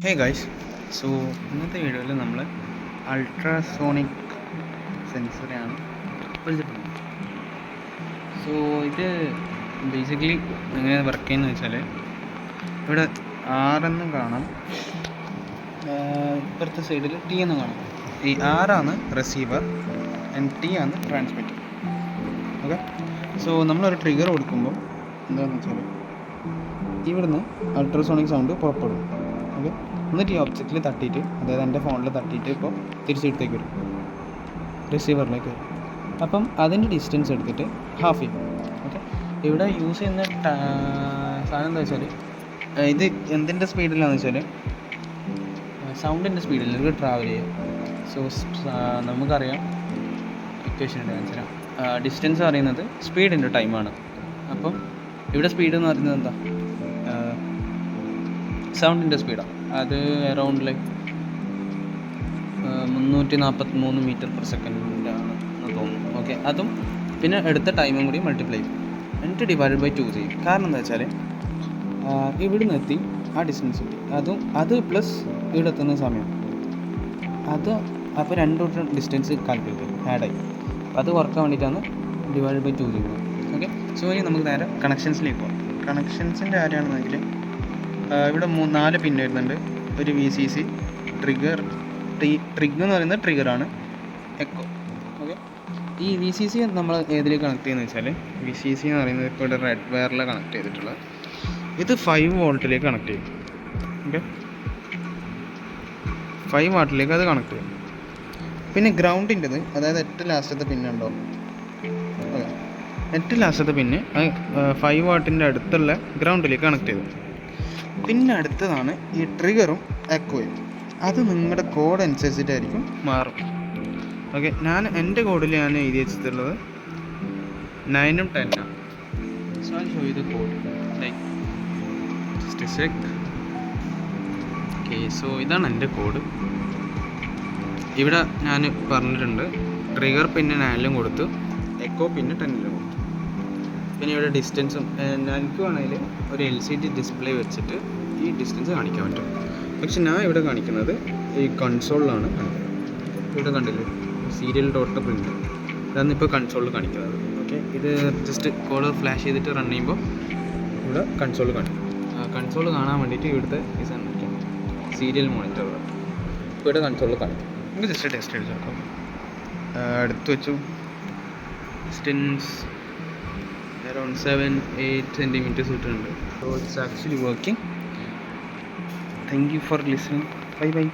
Hey guys, so ഇന്നത്തെ വീഡിയോയിൽ നമ്മൾ അൾട്രാസോണിക് സെൻസറാണ് പരിചയപ്പെടുന്നത്. സോ ഇത് ബേസിക്കലി എങ്ങനെ വർക്ക് ചെയ്യുന്നത് വെച്ചാൽ, ഇവിടെ ആറെന്നും കാണാം, ഇപ്പുറത്തെ സൈഡിൽ ടി എന്ന് കാണാം. ഈ ആറാണ് റിസീവർ ആൻഡ് ടി ആണ് ട്രാൻസ്മിറ്റർ. ഓക്കെ, സോ നമ്മളൊരു ട്രിഗർ കൊടുക്കുമ്പോൾ എന്താണെന്ന് വെച്ചാൽ ഇവിടുന്ന് അൾട്രാസോണിക് സൗണ്ട് പുറപ്പെടും. ഓക്കെ, എന്നിട്ട് ഈ ഒബ്ജക്റ്റിൽ തട്ടിയിട്ട്, അതായത് എൻ്റെ ഫോണിൽ തട്ടിയിട്ട് ഇപ്പോൾ തിരിച്ചെടുത്തേക്ക് വരും, റിസീവറിലേക്ക് വരും. അപ്പം അതിൻ്റെ ഡിസ്റ്റൻസ് എടുത്തിട്ട് ഹാഫ് ചെയ്യും. ഓക്കെ, ഇവിടെ യൂസ് ചെയ്യുന്ന സാധനം എന്താ വെച്ചാൽ, ഇത് എന്തിൻ്റെ സ്പീഡിലാണെന്ന് വെച്ചാൽ സൗണ്ടിൻ്റെ സ്പീഡിൽ ഇത് ട്രാവൽ ചെയ്യും. സോ നമുക്കറിയാം, ഇക്വേഷൻ ആൻസറാണ്, ഡിസ്റ്റൻസ് പറയുന്നത് സ്പീഡിൻ്റെ ടൈമാണ്. അപ്പം ഇവിടെ സ്പീഡ് എന്ന് പറയുന്നത് എന്താ, സൗണ്ടിൻ്റെ സ്പീഡാണ്. അത് around like 343 metre per second ആണെന്ന് തോന്നുന്നു. ഓക്കെ, അതും പിന്നെ എടുത്ത ടൈമും കൂടി മൾട്ടിപ്ലൈ ചെയ്യും, എന്നിട്ട് ഡിവൈഡ് ബൈ 2 ചെയ്യും. കാരണം എന്താ വെച്ചാൽ ഇവിടുന്ന് എത്തി ആ ഡിസ്റ്റൻസ് എത്തി, അത് പ്ലസ് ഇവിടെ എത്തുന്ന സമയം, അത് അപ്പോൾ രണ്ടോട്ടും ഡിസ്റ്റൻസ് കാൽക്കുലേറ്റ് ചെയ്യും, ആഡായി. അത് കുറക്കാൻ വേണ്ടിയിട്ടാണ് ഡിവൈഡ് ബൈ 2 ചെയ്യുന്നത്. ഓക്കെ, സോ ഇനി നമുക്ക് നേരെ കണക്ഷൻസിലേക്ക് പോകാം. കണക്ഷൻസിൻ്റെ കാര്യമാണെന്നെങ്കിൽ ഇവിടെ 4 പിൻ വരുന്നുണ്ട്. ഒരു VCC, ട്രിഗർ എന്ന് പറയുന്നത് ട്രിഗറാണ്, എക്കോ. ഓക്കെ, ഈ VCC നമ്മൾ ഏതിലേക്ക് കണക്ട് ചെയ്യുന്നത് വെച്ചാൽ, VCC എന്ന് പറയുന്നത് ഇപ്പോൾ ഇവിടെ റെഡ് വയറിലാണ് കണക്ട് ചെയ്തിട്ടുള്ളത്. ഇത് 5 വോൾട്ടിലേക്ക് കണക്ട് ചെയ്യും. ഓക്കെ, 5 വാട്ടിലേക്ക് അത് കണക്ട് ചെയ്യും. പിന്നെ ഗ്രൗണ്ടിൻ്റെത്, അതായത് ഏറ്റവും ലാസ്റ്റത്തെ പിന്നുണ്ടോ, ഓക്കെ, ഏറ്റവും ലാസ്റ്റത്തെ പിന്ന് 5 വാട്ടിൻ്റെ അടുത്തുള്ള ഗ്രൗണ്ടിലേക്ക് കണക്ട് ചെയ്തു. പിന്നെ അടുത്തതാണ് ഈ ട്രിഗറും എക്കോയും. അത് നിങ്ങളുടെ കോഡ് അനുസരിച്ചിട്ടായിരിക്കും മാറും. ഓക്കെ, എൻ്റെ കോഡിൽ ഞാൻ എഴുതി വെച്ചിട്ടുള്ളത് 9ഉം 10ആണ്. So I show you the code, like just a sec. Okay, so ഇതാണ് എൻ്റെ കോഡ്. ഇവിടെ ഞാൻ പറഞ്ഞിട്ടുണ്ട്, ട്രിഗർ പിന്നെ 9ലും കൊടുത്തു, എക്കോ പിന്നെ 10ലും കൊടുത്തു. പിന്നെ ഇവിടെ ഡിസ്റ്റൻസും എനിക്ക് വേണമെങ്കിൽ ഒരു LCD ഡിസ്പ്ലേ വെച്ചിട്ട് ഈ ഡിസ്റ്റൻസ് കാണിക്കാൻ പറ്റും. പക്ഷെ ഞാൻ ഇവിടെ കാണിക്കുന്നത് ഈ കൺസോളിലാണ് കാണിക്കുന്നത്. ഇവിടെ കണ്ടില്ലേ, സീരിയൽ ഡോട്ട് പ്രിൻ്റ്, ഇതാണ് ഇപ്പോൾ കൺസോളിൽ കാണിക്കുന്നത്. ഓക്കെ, ഇത് ജസ്റ്റ് കോഡ് ഫ്ലാഷ് ചെയ്തിട്ട് റൺ ചെയ്യുമ്പോൾ ഇവിടെ കൺസോൾ കാണിക്കും. കൺസോൾ കാണാൻ വേണ്ടിയിട്ട് ഇവിടുത്തെ ഈ സാധനം സീരിയൽ മോണിറ്റർ ഇവിടെ കൺസോളിൽ കാണിക്കും. നമുക്ക് ജസ്റ്റ് ടെസ്റ്റ് അടിച്ച് നോക്കാം. അടുത്ത് വെച്ചു, ഡിസ്റ്റൻസ് around 7-8 centimeters ഇട്ടുണ്ട്. So it's actually working. Thank you for listening. Bye bye.